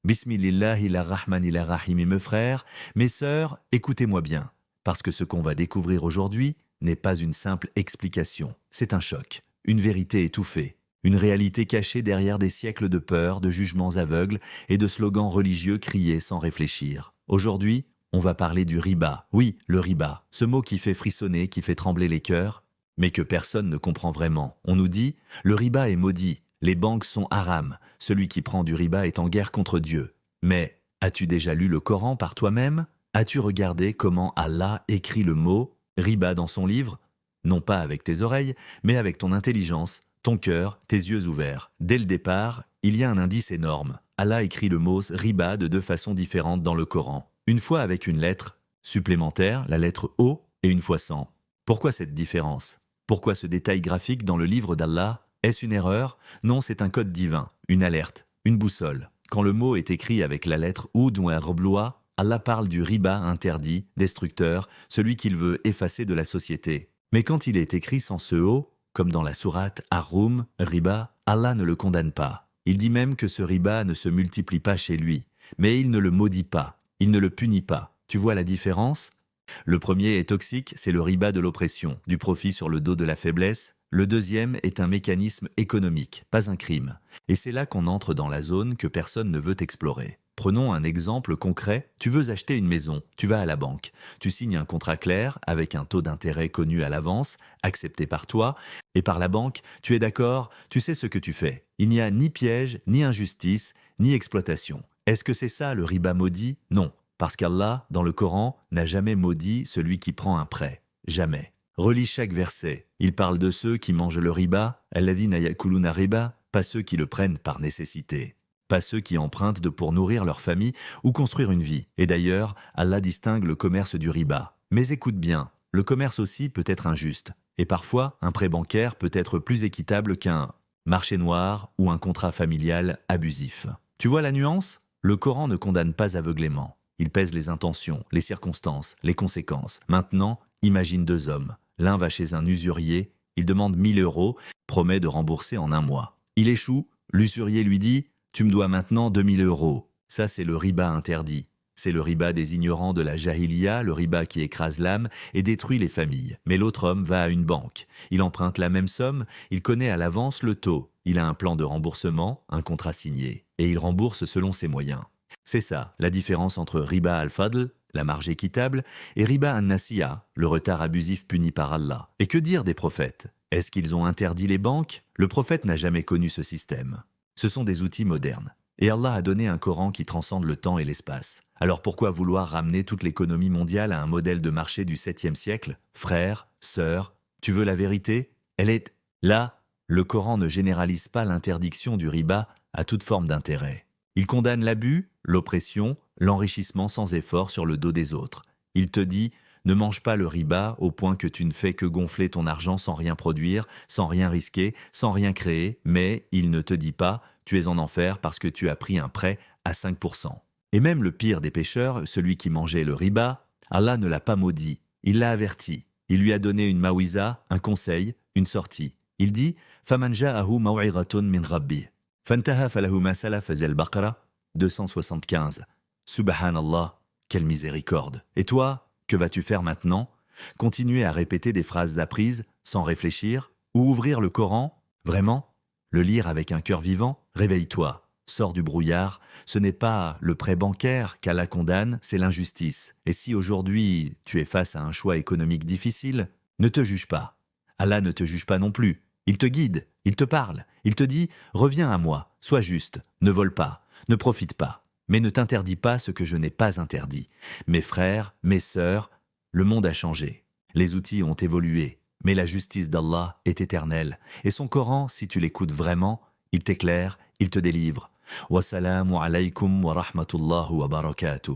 Bismillahirrahmanirrahim, mes frères, mes sœurs, écoutez-moi bien, parce que ce qu'on va découvrir aujourd'hui n'est pas une simple explication, c'est un choc, une vérité étouffée, une réalité cachée derrière des siècles de peur, de jugements aveugles et de slogans religieux criés sans réfléchir. Aujourd'hui, on va parler du riba. Oui, le riba, ce mot qui fait frissonner, qui fait trembler les cœurs, mais que personne ne comprend vraiment. On nous dit, le riba est maudit, les banques sont haram, celui qui prend du riba est en guerre contre Dieu. Mais as-tu déjà lu le Coran par toi-même? As-tu regardé comment Allah écrit le mot riba dans son livre? Non pas avec tes oreilles, mais avec ton intelligence, ton cœur, tes yeux ouverts. Dès le départ, il y a un indice énorme. Allah écrit le mot riba de deux façons différentes dans le Coran. Une fois avec une lettre supplémentaire, la lettre O, et une fois sans. Pourquoi cette différence? Pourquoi ce détail graphique dans le livre d'Allah? Est-ce une erreur? Non, c'est un code divin, une alerte, une boussole. Quand le mot est écrit avec la lettre Oud ou un reblois, Allah parle du riba interdit, destructeur, celui qu'il veut effacer de la société. Mais quand il est écrit sans ce O, comme dans la sourate Ar-Rum, riba, Allah ne le condamne pas. Il dit même que ce riba ne se multiplie pas chez lui, mais il ne le maudit pas, il ne le punit pas. Tu vois la différence? Le premier est toxique, c'est le riba de l'oppression, du profit sur le dos de la faiblesse. Le deuxième est un mécanisme économique, pas un crime. Et c'est là qu'on entre dans la zone que personne ne veut explorer. Prenons un exemple concret, tu veux acheter une maison, tu vas à la banque, tu signes un contrat clair avec un taux d'intérêt connu à l'avance, accepté par toi, et par la banque, tu es d'accord, tu sais ce que tu fais. Il n'y a ni piège, ni injustice, ni exploitation. Est-ce que c'est ça le riba maudit? Non, parce qu'Allah, dans le Coran, n'a jamais maudit celui qui prend un prêt. Jamais. Relis chaque verset. Il parle de ceux qui mangent le riba, alladhina yakuluna riba, pas ceux qui le prennent par nécessité. Pas ceux qui empruntent pour nourrir leur famille ou construire une vie. Et d'ailleurs, Allah distingue le commerce du riba. Mais écoute bien, le commerce aussi peut être injuste. Et parfois, un prêt bancaire peut être plus équitable qu'un marché noir ou un contrat familial abusif. Tu vois la nuance? Le Coran ne condamne pas aveuglément. Il pèse les intentions, les circonstances, les conséquences. Maintenant, imagine deux hommes. L'un va chez un usurier, il demande 1000 euros, promet de rembourser en un mois. Il échoue, l'usurier lui dit « Tu me dois maintenant 2000 euros ». Ça, c'est le riba interdit. C'est le riba des ignorants de la jahiliya, le riba qui écrase l'âme et détruit les familles. Mais l'autre homme va à une banque. Il emprunte la même somme, il connaît à l'avance le taux. Il a un plan de remboursement, un contrat signé. Et il rembourse selon ses moyens. C'est ça, la différence entre riba al-fadl, la marge équitable, et riba an-nasiya, le retard abusif puni par Allah. Et que dire des prophètes? Est-ce qu'ils ont interdit les banques? Le prophète n'a jamais connu ce système. Ce sont des outils modernes. Et Allah a donné un Coran qui transcende le temps et l'espace. Alors pourquoi vouloir ramener toute l'économie mondiale à un modèle de marché du 7e siècle? Frères, sœurs, tu veux la vérité? Elle est là. Le Coran ne généralise pas l'interdiction du riba à toute forme d'intérêt. Il condamne l'abus, l'oppression, l'enrichissement sans effort sur le dos des autres. Il te dit « Ne mange pas le riba au point que tu ne fais que gonfler ton argent sans rien produire, sans rien risquer, sans rien créer, mais il ne te dit pas « Tu es en enfer parce que tu as pris un prêt à 5%. » Et même le pire des pécheurs, celui qui mangeait le riba, Allah ne l'a pas maudit, il l'a averti. Il lui a donné une mawiza, un conseil, une sortie. Il dit « Faman ja'ahu maw'iratun min rabbi » Fantaha falahu ma salaf al-Baqara 275. Subhanallah, quelle miséricorde. Et toi, que vas-tu faire maintenant? Continuer à répéter des phrases apprises sans réfléchir? Ou ouvrir le Coran? Vraiment? Le lire avec un cœur vivant? Réveille-toi, sors du brouillard. Ce n'est pas le prêt bancaire qu'Allah condamne, c'est l'injustice. Et si aujourd'hui tu es face à un choix économique difficile, ne te juge pas. Allah ne te juge pas non plus. Il te guide, il te parle, il te dit « Reviens à moi, sois juste, ne vole pas, ne profite pas, mais ne t'interdis pas ce que je n'ai pas interdit. Mes frères, mes sœurs, le monde a changé. Les outils ont évolué, mais la justice d'Allah est éternelle. Et son Coran, si tu l'écoutes vraiment, il t'éclaire, il te délivre. Wassalamu alaykum wa rahmatullahi wa barakatuh.